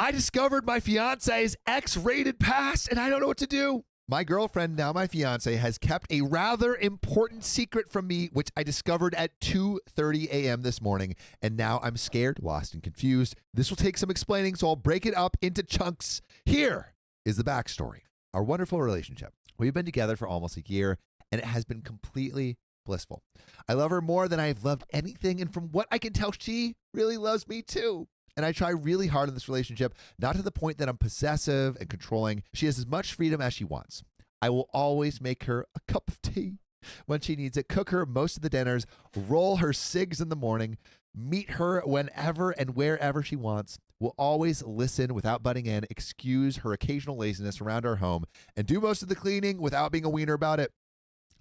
I discovered my fiance's X-rated past and I don't know what to do. My girlfriend, now my fiance, has kept a rather important secret from me, which I discovered at 2:30 a.m. this morning, and now I'm scared, lost, and confused. This will take some explaining, so I'll break it up into chunks. Here is the backstory. Our wonderful relationship. We've been together for almost a year, and it has been completely blissful. I love her more than I've loved anything, and from what I can tell, she really loves me too. And I try really hard in this relationship, not to the point that I'm possessive and controlling. She has as much freedom as she wants. I will always make her a cup of tea when she needs it, cook her most of the dinners, roll her cigs in the morning, meet her whenever and wherever she wants. Will always listen without butting in, excuse her occasional laziness around our home, and do most of the cleaning without being a wiener about it.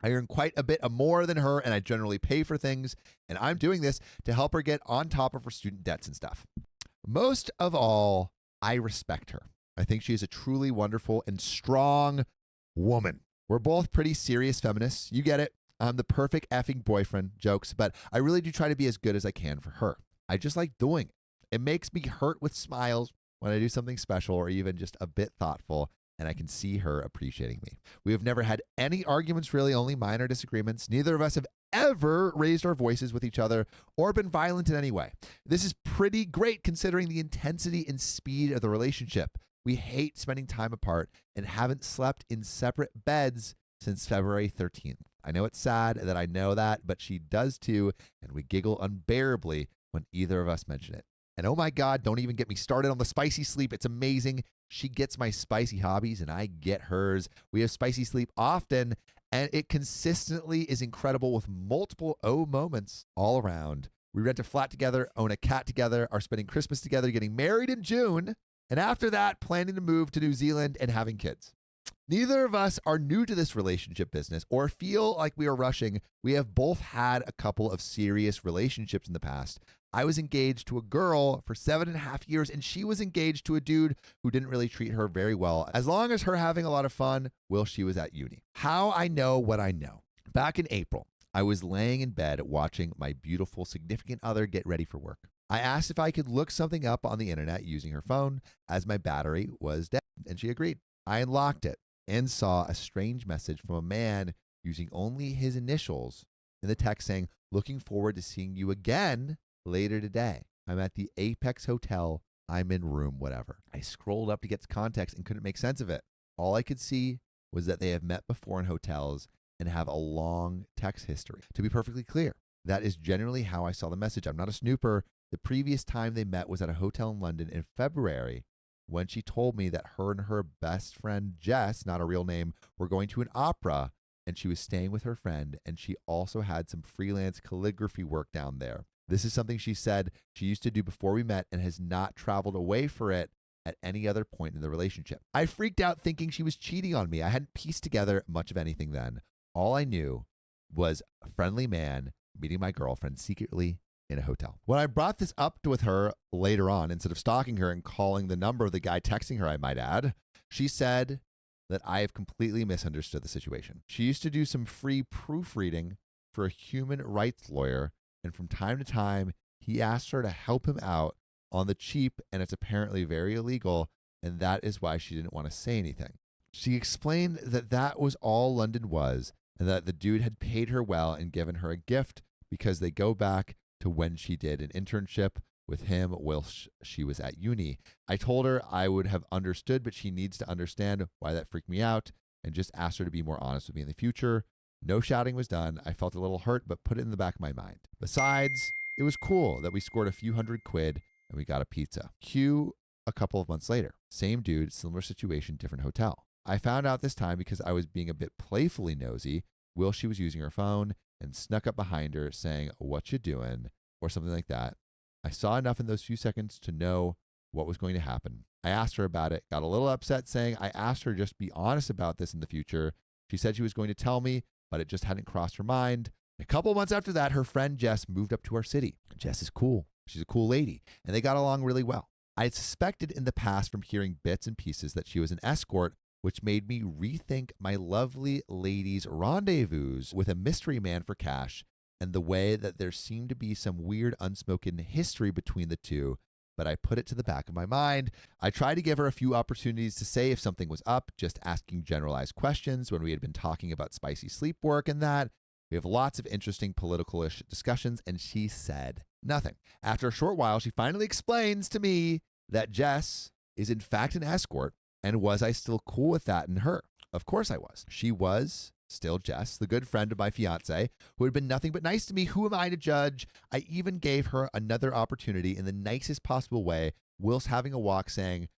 I earn quite a bit more than her, and I generally pay for things, and I'm doing this to help her get on top of her student debts and stuff. Most of all, I respect her. I think she is a truly wonderful and strong woman. We're both pretty serious feminists. You get it. I'm the perfect effing boyfriend, jokes, but I really do try to be as good as I can for her. I just like doing it. It makes me hurt with smiles when I do something special or even just a bit thoughtful, and I can see her appreciating me. We have never had any arguments, really, only minor disagreements. Neither of us have ever raised our voices with each other or been violent in any way. This is pretty great considering the intensity and speed of the relationship. We hate spending time apart and haven't slept in separate beds since February 13th. I know it's sad that I know that, but she does too, and we giggle unbearably when either of us mention it. And oh my God, don't even get me started on the spicy sleep. It's amazing. She gets my spicy hobbies and I get hers. We have spicy sleep often, and it consistently is incredible with multiple moments all around. We rent a flat together, own a cat together, are spending Christmas together, getting married in June, and after that, planning to move to New Zealand and having kids. Neither of us are new to this relationship business or feel like we are rushing. We have both had a couple of serious relationships in the past. I was engaged to a girl for 7.5 years, and she was engaged to a dude who didn't really treat her very well, as long as her having a lot of fun while she was at uni. How I know what I know. Back in April, I was laying in bed watching my beautiful significant other get ready for work. I asked if I could look something up on the internet using her phone, as my battery was dead, and she agreed. I unlocked it and saw a strange message from a man using only his initials in the text saying, "Looking forward to seeing you again later today. I'm at the Apex Hotel. I'm in room whatever." I scrolled up to get context and couldn't make sense of it. All I could see was that they have met before in hotels and have a long text history. To be perfectly clear, that is generally how I saw the message. I'm not a snooper. The previous time they met was at a hotel in London in February, when she told me that her and her best friend, Jess, not a real name, were going to an opera, and she was staying with her friend, and she also had some freelance calligraphy work down there. This is something she said she used to do before we met and has not traveled away for it at any other point in the relationship. I freaked out thinking she was cheating on me. I hadn't pieced together much of anything then. All I knew was a friendly man meeting my girlfriend secretly in a hotel. When I brought this up with her later on, instead of stalking her and calling the number of the guy texting her, I might add, she said that I have completely misunderstood the situation. She used to do some free proofreading for a human rights lawyer, and from time to time, he asked her to help him out on the cheap, and it's apparently very illegal, and that is why she didn't want to say anything. She explained that that was all London was, and that the dude had paid her well and given her a gift because they go back to when she did an internship with him while she was at uni. I told her I would have understood, but she needs to understand why that freaked me out, and just asked her to be more honest with me in the future. No shouting was done. I felt a little hurt, but put it in the back of my mind. Besides, it was cool that we scored a few $100 and we got a pizza. Cue a couple of months later. Same dude, similar situation, different hotel. I found out this time because I was being a bit playfully nosy while she was using her phone and snuck up behind her saying, "What you doing?" or something like that. I saw enough in those few seconds to know what was going to happen. I asked her about it, got a little upset saying I asked her just be honest about this in the future. She said she was going to tell me, but it just hadn't crossed her mind. A couple months after that, her friend Jess moved up to our city. Jess is cool. She's a cool lady, and they got along really well. I had suspected in the past from hearing bits and pieces that she was an escort, which made me rethink my lovely lady's rendezvous with a mystery man for cash and the way that there seemed to be some weird unspoken history between the two, but I put it to the back of my mind. I tried to give her a few opportunities to say if something was up, just asking generalized questions when we had been talking about spicy sleep work and that. We have lots of interesting political-ish discussions, and she said nothing. After a short while, she finally explains to me that Jess is in fact an escort, and was I still cool with that and her? Of course I was. She was still Jess, the good friend of my fiancé, who had been nothing but nice to me. Who am I to judge? I even gave her another opportunity in the nicest possible way, whilst having a walk, saying,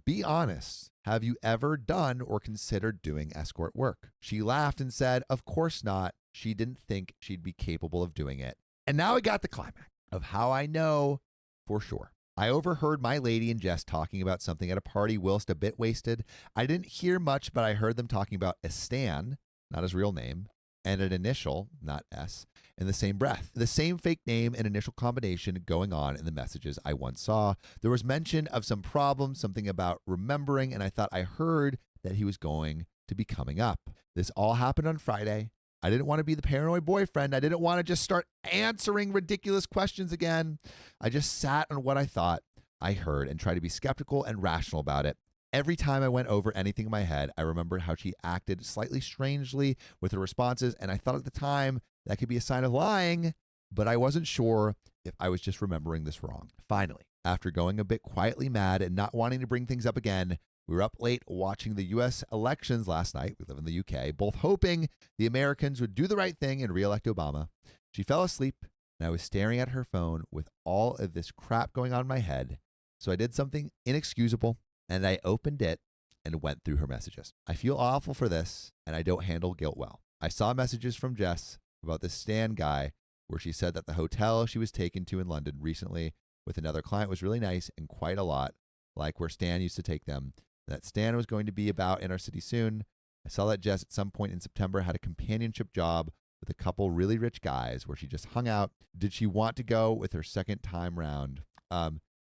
be honest. Have you ever done or considered doing escort work? She laughed and said, of course not. She didn't think she'd be capable of doing it. And now I got the climax of how I know for sure. I overheard my lady and Jess talking about something at a party whilst a bit wasted. I didn't hear much, but I heard them talking about a Stan, not his real name, and an initial, not S, in the same breath. The same fake name and initial combination going on in the messages I once saw. There was mention of some problem, something about remembering, and I thought I heard that he was going to be coming up. This all happened on Friday. I didn't want to be the paranoid boyfriend. I didn't want to just start answering ridiculous questions again. I just sat on what I thought I heard and tried to be skeptical and rational about it. Every time I went over anything in my head, I remembered how she acted slightly strangely with her responses, and I thought at the time that could be a sign of lying, but I wasn't sure if I was just remembering this wrong. Finally, after going a bit quietly mad and not wanting to bring things up again, we were up late watching the U.S. elections last night. We live in the U.K., both hoping the Americans would do the right thing and re-elect Obama. She fell asleep, and I was staring at her phone with all of this crap going on in my head. So I did something inexcusable, and I opened it and went through her messages. I feel awful for this, and I don't handle guilt well. I saw messages from Jess about this Stan guy where she said that the hotel she was taken to in London recently with another client was really nice and quite a lot like where Stan used to take them. That Stan was going to be about in our city soon. I saw that Jess at some point in September had a companionship job with a couple really rich guys where she just hung out. Did she want to go with her second time round?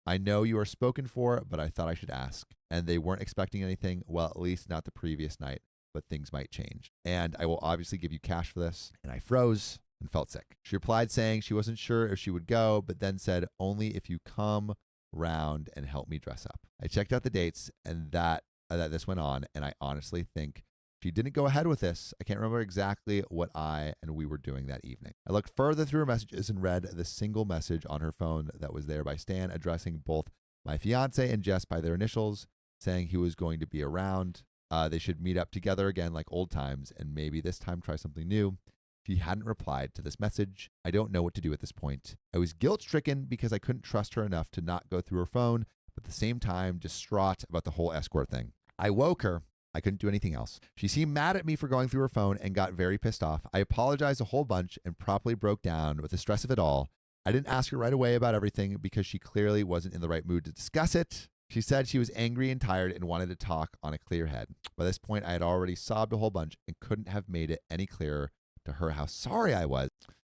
I know you are spoken for, but I thought I should ask. And they weren't expecting anything, well, at least not the previous night, but things might change. And I will obviously give you cash for this. And I froze and felt sick. She replied saying she wasn't sure if she would go, but then said, only if you come round and help me dress up. I checked out the dates and that this went on, and I honestly think she didn't go ahead with this. I can't remember exactly what we were doing that evening. I looked further through her messages and read the single message on her phone that was there by Stan, addressing both my fiance and Jess by their initials, saying he was going to be around. They should meet up together again like old times, and maybe this time try something new. She hadn't replied to this message. I don't know what to do at this point. I was guilt-stricken because I couldn't trust her enough to not go through her phone, but at the same time distraught about the whole escort thing. I woke her. I couldn't do anything else. She seemed mad at me for going through her phone and got very pissed off. I apologized a whole bunch and properly broke down with the stress of it all. I didn't ask her right away about everything because she clearly wasn't in the right mood to discuss it. She said she was angry and tired and wanted to talk on a clear head. By this point, I had already sobbed a whole bunch and couldn't have made it any clearer to her how sorry I was.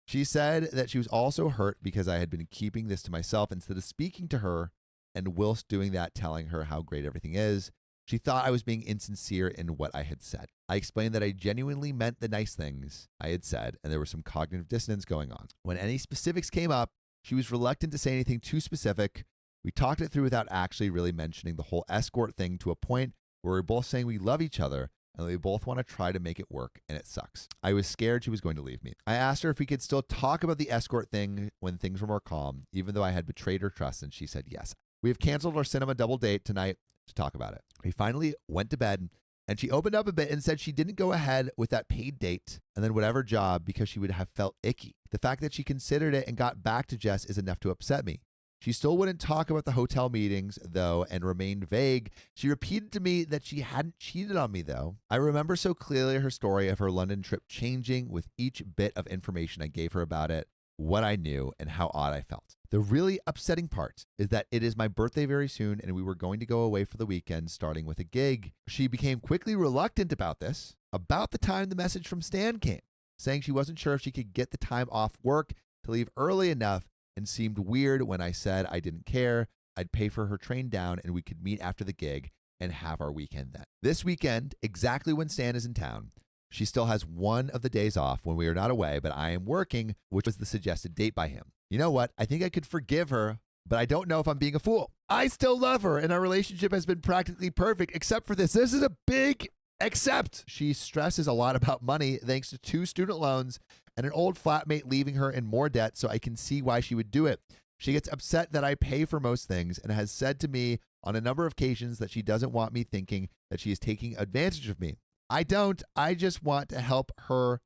She said that she was also hurt because I had been keeping this to myself instead of speaking to her, and whilst doing that, telling her how great everything is. She thought I was being insincere in what I had said. I explained that I genuinely meant the nice things I had said, and there was some cognitive dissonance going on. When any specifics came up, she was reluctant to say anything too specific. We talked it through without actually really mentioning the whole escort thing to a point where we're both saying we love each other and we both want to try to make it work, and it sucks. I was scared she was going to leave me. I asked her if we could still talk about the escort thing when things were more calm, even though I had betrayed her trust, and she said yes. We have canceled our cinema double date tonight to talk about it. We finally went to bed, and she opened up a bit and said she didn't go ahead with that paid date and then whatever job because she would have felt icky. The fact that she considered it and got back to Jess is enough to upset me. She still wouldn't talk about the hotel meetings, though, and remained vague. She repeated to me that she hadn't cheated on me, though. I remember so clearly her story of her London trip changing with each bit of information I gave her about it, what I knew, and how odd I felt. The really upsetting part is that it is my birthday very soon, and we were going to go away for the weekend, starting with a gig. She became quickly reluctant about this, about the time the message from Stan came, saying she wasn't sure if she could get the time off work to leave early enough, and seemed weird when I said I didn't care. I'd pay for her train down and we could meet after the gig and have our weekend then. This weekend, exactly when Stan is in town, she still has one of the days off when we are not away, but I am working, which was the suggested date by him. You know what? I think I could forgive her, but I don't know if I'm being a fool. I still love her, and our relationship has been practically perfect, except for this. This is a big except. She stresses a lot about money thanks to 2 student loans and an old flatmate leaving her in more debt, so I can see why she would do it. She gets upset that I pay for most things and has said to me on a number of occasions that she doesn't want me thinking that she is taking advantage of me. I don't. I just want to help her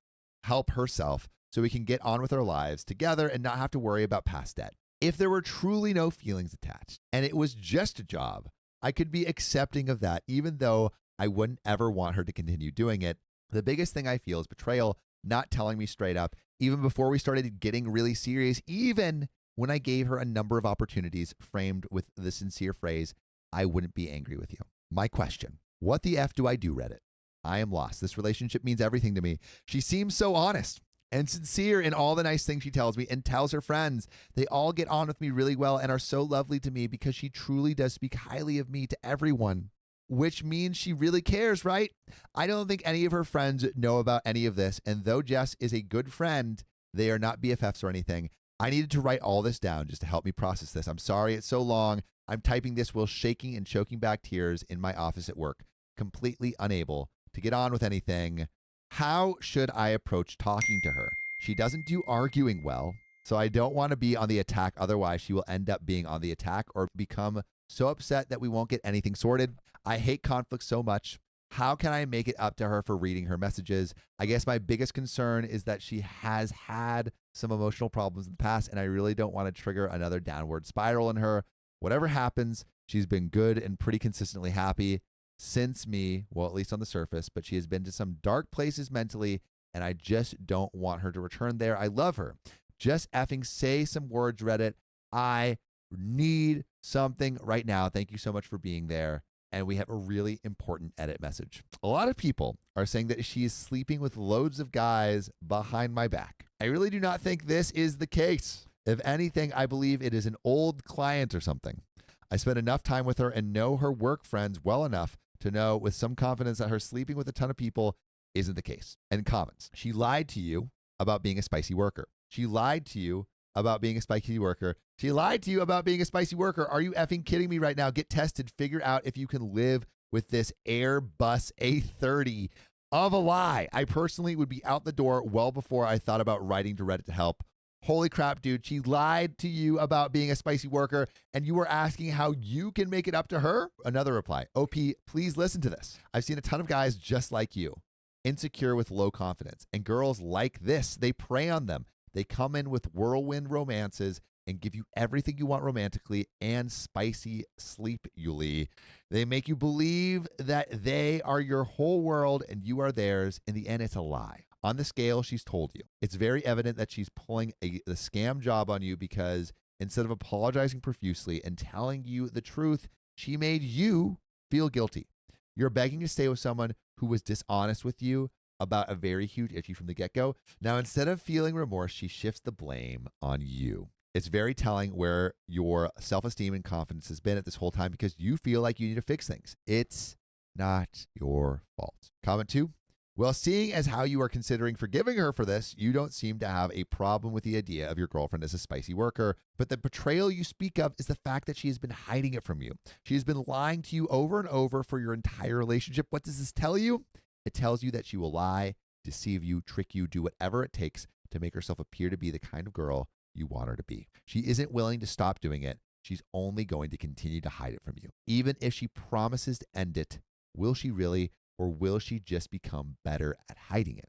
help herself so we can get on with our lives together and not have to worry about past debt. If there were truly no feelings attached and it was just a job, I could be accepting of that, even though I wouldn't ever want her to continue doing it. The biggest thing I feel is betrayal, not telling me straight up, even before we started getting really serious, even when I gave her a number of opportunities framed with the sincere phrase, I wouldn't be angry with you. My question, what the F do I do, Reddit? I am lost. This relationship means everything to me. She seems so honest and sincere in all the nice things she tells me and tells her friends. They all get on with me really well and are so lovely to me because she truly does speak highly of me to everyone, which means she really cares, right? I don't think any of her friends know about any of this, and though Jess is a good friend, they are not BFFs or anything. I needed to write all this down just to help me process this. I'm sorry it's so long. I'm typing this while shaking and choking back tears in my office at work, completely unable to get on with anything. How should I approach talking to her? She doesn't do arguing well, so I don't want to be on the attack. Otherwise, she will end up being on the attack or become so upset that we won't get anything sorted. I hate conflict so much. How can I make it up to her for reading her messages? I guess my biggest concern is that she has had some emotional problems in the past, and I really don't want to trigger another downward spiral in her. Whatever happens, she's been good and pretty consistently happy since me, well, at least on the surface, but she has been to some dark places mentally, and I just don't want her to return there. I love her. Just effing say some words, Reddit. I need something right now. Thank you so much for being there. And we have a really important edit message. A lot of people are saying that she is sleeping with loads of guys behind my back. I really do not think this is the case. If anything, I believe it is an old client or something. I spent enough time with her and know her work friends well enough to know with some confidence that her sleeping with a ton of people isn't the case. And comments. She lied to you about being a spicy worker. She lied to you about being a spicy worker. She lied to you about being a spicy worker. Are you effing kidding me right now? Get tested. Figure out if you can live with this Airbus A30 of a lie. I personally would be out the door well before I thought about writing to Reddit to help. Holy crap, dude. She lied to you about being a spicy worker, and you were asking how you can make it up to her? Another reply. OP, please listen to this. I've seen a ton of guys just like you, insecure with low confidence, and girls like this. They prey on them. They come in with whirlwind romances and give you everything you want romantically and spicy sleep-ly. They make you believe that they are your whole world and you are theirs. In the end, it's a lie. On the scale she's told you, it's very evident that she's pulling the scam job on you because instead of apologizing profusely and telling you the truth, she made you feel guilty. You're begging to stay with someone who was dishonest with you about a very huge issue from the get-go. Now, instead of feeling remorse, she shifts the blame on you. It's very telling where your self-esteem and confidence has been at this whole time because you feel like you need to fix things. It's not your fault. Comment 2. Well, seeing as how you are considering forgiving her for this, you don't seem to have a problem with the idea of your girlfriend as a spicy worker, but the betrayal you speak of is the fact that she has been hiding it from you. She has been lying to you over and over for your entire relationship. What does this tell you? It tells you that she will lie, deceive you, trick you, do whatever it takes to make herself appear to be the kind of girl you want her to be. She isn't willing to stop doing it. She's only going to continue to hide it from you. Even if she promises to end it, will she really, or will she just become better at hiding it?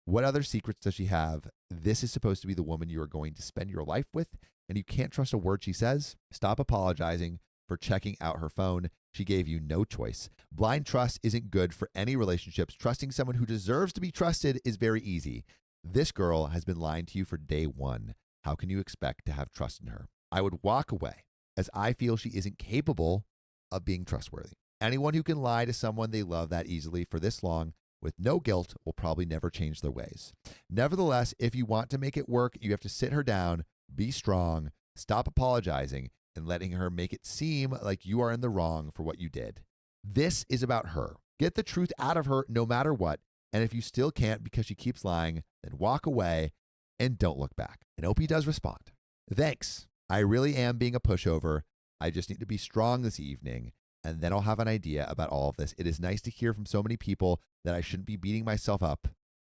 What other secrets does she have? This is supposed to be the woman you are going to spend your life with, and you can't trust a word she says? Stop apologizing for checking out her phone. She gave you no choice. Blind trust isn't good for any relationships. Trusting someone who deserves to be trusted is very easy. This girl has been lying to you for day one. How can you expect to have trust in her? I would walk away, as I feel she isn't capable of being trustworthy. Anyone who can lie to someone they love that easily for this long with no guilt will probably never change their ways. Nevertheless, if you want to make it work, you have to sit her down, be strong, stop apologizing, and letting her make it seem like you are in the wrong for what you did. This is about her. Get the truth out of her no matter what. And if you still can't because she keeps lying, then walk away and don't look back. And Opie does respond. Thanks. I really am being a pushover. I just need to be strong this evening, and then I'll have an idea about all of this. It is nice to hear from so many people that I shouldn't be beating myself up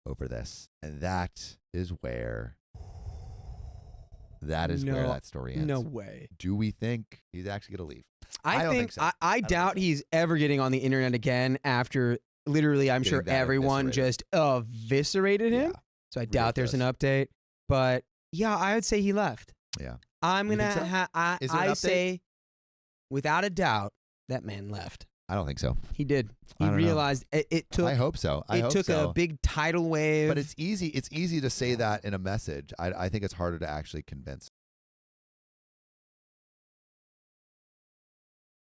over this. And that is where that story ends. No way. Do we think he's actually going to leave? I don't think so. I doubt he's ever getting on the internet again after literally, I'm sure everyone just eviscerated him. Yeah. So I doubt there's an update. But yeah, I would say he left. Yeah. I'm going to so? I say without a doubt that man left. I don't think so. He did. He realized it took. I hope so. It took a big tidal wave. But it's easy. It's easy to say that in a message. I think it's harder to actually convince.